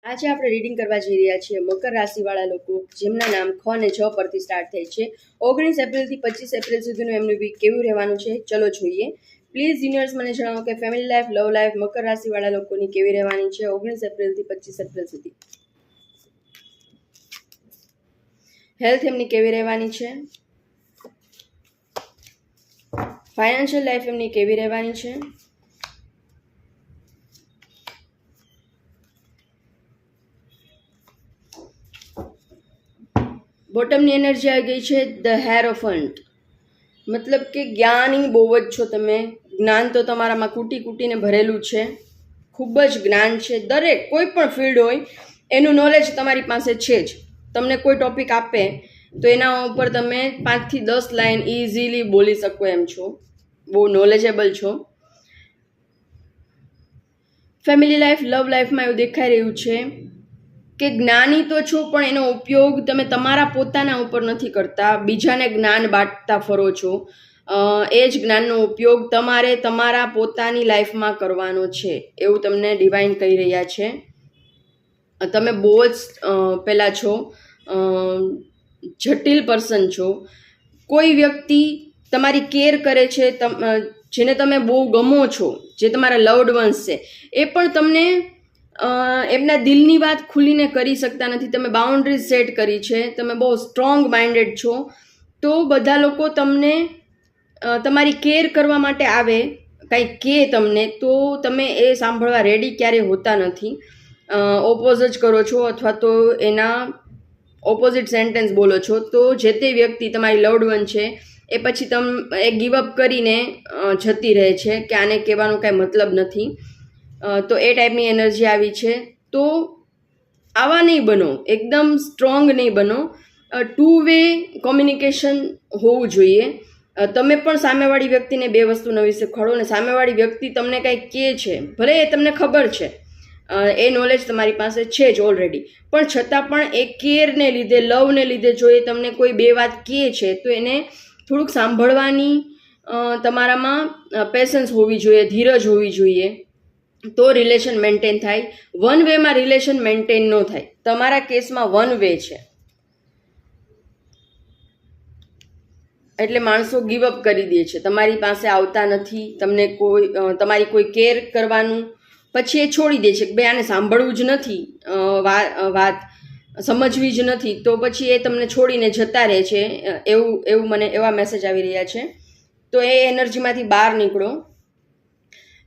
આજે આપણે રીડિંગ કરવા જઈ રહ્યા છીએ મકર રાશિવાળા લોકો જેમના નામ ખ અને જ પરથી સ્ટાર્ટ થાય છે. 19 એપ્રિલથી 25 એપ્રિલ સુધીનું એમનું વીક કેવું રહેવાનું છે ચલો જોઈએ. પ્લીઝ યુનિવર્સ મને જણાવો કે ફેમિલી લાઈફ, લવ લાઈફ મકર રાશિવાળા લોકોની કેવી રહેવાની છે 19 એપ્રિલથી 25 એપ્રિલ સુધી. હેલ્થ એમની કેવી રહેવાની છે, ફાઇનાન્શિયલ લાઈફ એમની કેવી રહેવાની છે, બોટમની એનર્જી આવી ગઈ છે ધ હેરોફન્ટ, મતલબ કે જ્ઞાની બહુ જ છો તમે. જ્ઞાન તો તમારામાં કૂટી કૂટીને ભરેલું છે, ખૂબ જ જ્ઞાન છે. દરેક કોઈ પણ ફિલ્ડ હોય એનું નોલેજ તમારી પાસે છે જ. તમને કોઈ ટોપિક આપે તો એના ઉપર તમે 5 થી 10 લાઈન ઇઝીલી બોલી શકો એમ છો, બહુ નોલેજેબલ છો. ફેમિલી લાઈફ, લવ લાઈફમાં એવું દેખાઈ રહ્યું છે કે જ્ઞાની તો છો પણ એનો ઉપયોગ તમે તમારા પોતાના ઉપર નથી કરતા, બીજાને જ્ઞાન બાંટતા ફરો છો. એ જ જ્ઞાનનો ઉપયોગ તમારે તમારા પોતાની લાઈફમાં કરવાનો છે એવું તમને ડિવાઇન કહી રહ્યા છે. તમે બહુ જ પેલા છો, જટિલ પર્સન છો. કોઈ વ્યક્તિ તમારી કેર કરે છે, જેને તમે બહુ ગમો છો, જે તમારા લવડ વન્સ છે, એ પણ તમને એમના દિલની વાત ખુલીને કરી શકતા નથી. તમે બાઉન્ડ્રીઝ સેટ કરી છે, તમે બહુ સ્ટ્રોંગ માઇન્ડેડ છો. તો બધા લોકો તમને તમારી કેર કરવા માટે આવે, કંઈક કહે તમને, તો તમે એ સાંભળવા રેડી ક્યારે હોતા નથી. ઓપોઝ જ કરો છો અથવા તો એના ઓપોઝિટ સેન્ટેન્સ બોલો છો. તો જે તે વ્યક્તિ તમારી લવડ વન છે એ પછી એ ગીવઅપ કરીને જતી રહે છે કે આને કહેવાનો કાંઈ મતલબ નથી. તો એ ટાઈપની એનર્જી આવી છે. તો આવા નહીં બનો, એકદમ સ્ટ્રોંગ નહીં બનો. 2 વે કોમ્યુનિકેશન હોવું જોઈએ. તમે પણ સામેવાળી વ્યક્તિને 2 વસ્તુ નવી શીખવાડો અને સામેવાળી વ્યક્તિ તમને કંઈક કહે છે, ભલે એ તમને ખબર છે, એ નોલેજ તમારી પાસે છે જ ઓલરેડી, પણ છતાં પણ એ કેરને લીધે, લવને લીધે જો એ તમને કોઈ 2 વાત કહે છે તો એને થોડુંક સાંભળવાની તમારામાં પેશન્સ હોવી જોઈએ, ધીરજ હોવી જોઈએ. તો રિલેશન મેન્ટેન થાય. 1 વેમાં રિલેશન મેન્ટેન ન થાય. તમારા કેસમાં 1 વે છે એટલે માણસો ગીવઅપ કરી દે છે, તમારી પાસે આવતા નથી, તમને તમારી કોઈ કેર કરવાનું, પછી એ છોડી દે છે કે ભાઈ આને સાંભળવું જ નથી, વાત સમજવી જ નથી, તો પછી એ તમને છોડીને જતા રહે છે. એવું મને એવા મેસેજ આવી રહ્યા છે. તો એ એનર્જીમાંથી બહાર નીકળો.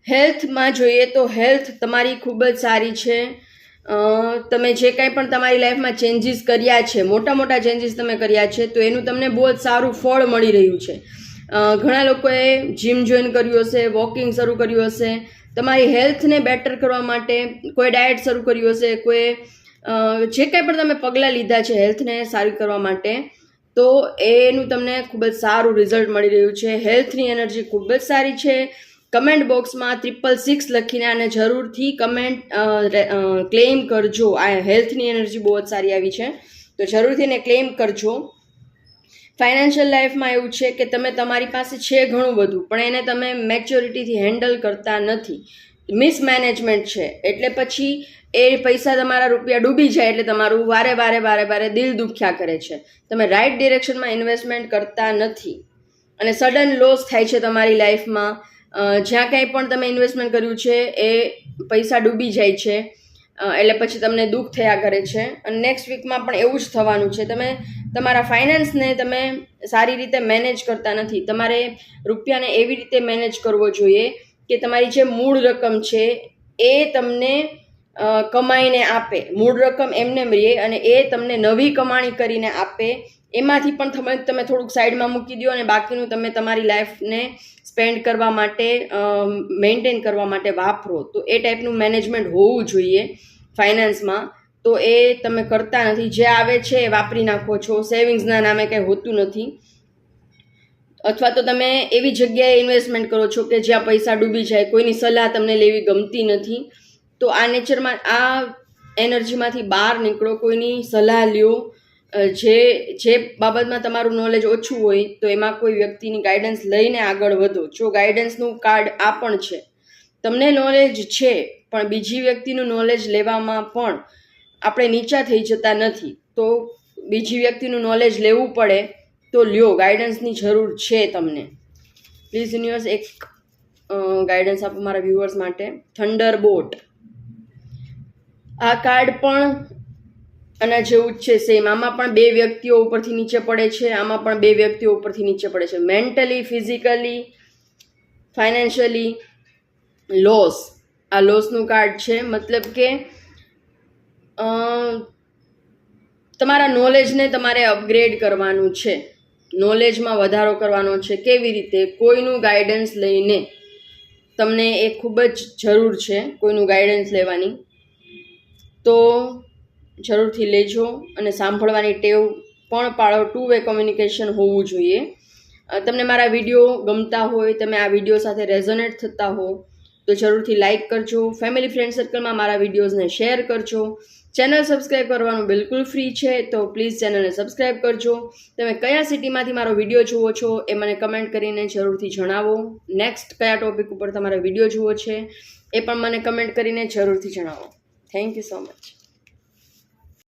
હેલ્થમાં જોઈએ તો હેલ્થ તમારી ખૂબ જ સારી છે. તમે જે કાંઈ પણ તમારી લાઈફમાં ચેન્જીસ કર્યા છે, મોટા મોટા ચેન્જીસ તમે કર્યા છે, તો એનું તમને બહુ જ સારું ફળ મળી રહ્યું છે. ઘણા લોકોએ જીમ જોઈન કર્યું હશે, વોકિંગ શરૂ કર્યું હશે, તમારી હેલ્થને બેટર કરવા માટે કોઈ ડાયટ શરૂ કર્યું હશે, કોઈ જે કાંઈ પણ તમે પગલાં લીધા છે હેલ્થને સારી કરવા માટે, તો એનું તમને ખૂબ જ સારું રિઝલ્ટ મળી રહ્યું છે. હેલ્થની એનર્જી ખૂબ જ સારી છે. કમેન્ટ બોક્સમાં 666 લખીને આને જરૂરથી ક્લેમ કરજો. આ હેલ્થની એનર્જી બહુ જ સારી આવી છે, તો જરૂરથી એને ક્લેમ કરજો. ફાઇનાન્શિયલ લાઈફમાં એવું છે કે તમે તમારી પાસે છે ઘણું બધું, પણ એને તમે મેચ્યોરિટીથી હેન્ડલ કરતા નથી. મિસમેનેજમેન્ટ છે, એટલે પછી એ પૈસા, તમારા રૂપિયા ડૂબી જાય એટલે તમારું વારે વારે દિલ દુખ્યા કરે છે. તમે રાઈટ ડિરેક્શનમાં ઇન્વેસ્ટમેન્ટ કરતા નથી અને સડન લોસ થાય છે તમારી લાઈફમાં. જ્યાં કંઈ પણ તમે ઇન્વેસ્ટમેન્ટ કર્યું છે એ પૈસા ડૂબી જાય છે, એટલે પછી તમને દુઃખ થયા કરે છે. અને નેક્સ્ટ વીકમાં પણ એવું જ થવાનું છે. તમે તમારા ફાઇનાન્સને તમે સારી રીતે મેનેજ કરતા નથી. તમારે રૂપિયાને એવી રીતે મેનેજ કરવો જોઈએ કે તમારી જે મૂળ રકમ છે એ તમને કમાઈને આપે. મૂળ રકમ એમને રહે અને એ તમને નવી કમાણી કરીને આપે. એમાંથી પણ તમે થોડુંક સાઈડમાં મૂકી દો અને બાકીનું તમે તમારી લાઈફને સ્પેન્ડ કરવા માટે, મેન્ટેન કરવા માટે વાપરો. તો એ ટાઈપનું મેનેજમેન્ટ હોવું જોઈએ ફાઇનાન્સમાં. તો એ તમે કરતા નથી. જે આવે છે એ વાપરી નાખો છો. સેવિંગ્સના નામે કંઈ હોતું નથી. અથવા તો તમે એવી જગ્યાએ ઇન્વેસ્ટમેન્ટ કરો છો કે જ્યાં પૈસા ડૂબી જાય. કોઈની સલાહ તમને લેવી ગમતી નથી. તો આ નેચરમાં, આ એનર્જીમાંથી બહાર નીકળો, કોઈની સલાહ લ્યો. જે બાબતમાં તમારું નોલેજ ઓછું હોય તો એમાં કોઈ વ્યક્તિની ગાઈડન્સ લઈને આગળ વધો. જો ગાઈડન્સનું કાર્ડ આ પણ છે, તમને નોલેજ છે પણ બીજી વ્યક્તિનું નોલેજ લેવામાં પણ આપણે નીચા થઈ જતા નથી. તો બીજી વ્યક્તિનું નોલેજ લેવું પડે તો લ્યો, ગાઈડન્સની જરૂર છે તમને. પ્લીઝ યુનિવર્સ એક ગાઈડન્સ આપો મારા વ્યુઅર્સ માટે. થંડરબોલ્ટ, આ કાર્ડ પણ આના જેવું જ છે સેમ. આમાં પણ બે વ્યક્તિઓ ઉપરથી નીચે પડે છે, આમાં પણ બે વ્યક્તિઓ ઉપરથી નીચે પડે છે. મેન્ટલી, ફિઝિકલી, ફાઇનાન્શિયલી લોસ, આ લોસનું કાર્ડ છે. મતલબ કે તમારા નોલેજને તમારે અપગ્રેડ કરવાનું છે, નોલેજમાં વધારો કરવાનો છે. કેવી રીતે? કોઈનું ગાઈડન્સ લઈને. તમને એ ખૂબ જ જરૂર છે કોઈનું ગાઈડન્સ લેવાની, તો જરૂરથી લેજો. અને સાંભળવાની ટેવ પણ પાળો. 2 વે કોમ્યુનિકેશન હોવું જોઈએ. તમને મારા વિડીયો ગમતા હોય, તમે આ વિડીયો સાથે રેઝોનેટ થતા હો તો જરૂરથી લાઇક કરજો. ફેમિલી ફ્રેન્ડ સર્કલમાં મારા વિડીયોઝને શેર કરજો. ચેનલ સબસ્ક્રાઈબ કરવાનું બિલકુલ ફ્રી છે, તો પ્લીઝ ચેનલને સબસ્ક્રાઈબ કરજો. તમે કયા સિટીમાંથી મારો વિડીયો જુઓ છો એ મને કમેન્ટ કરીને જરૂરથી જણાવો. નેક્સ્ટ કયા ટોપિક ઉપર તમારે વિડીયો જુઓ છે એ પણ મને કમેન્ટ કરીને જરૂરથી જણાવો. Thank you so much.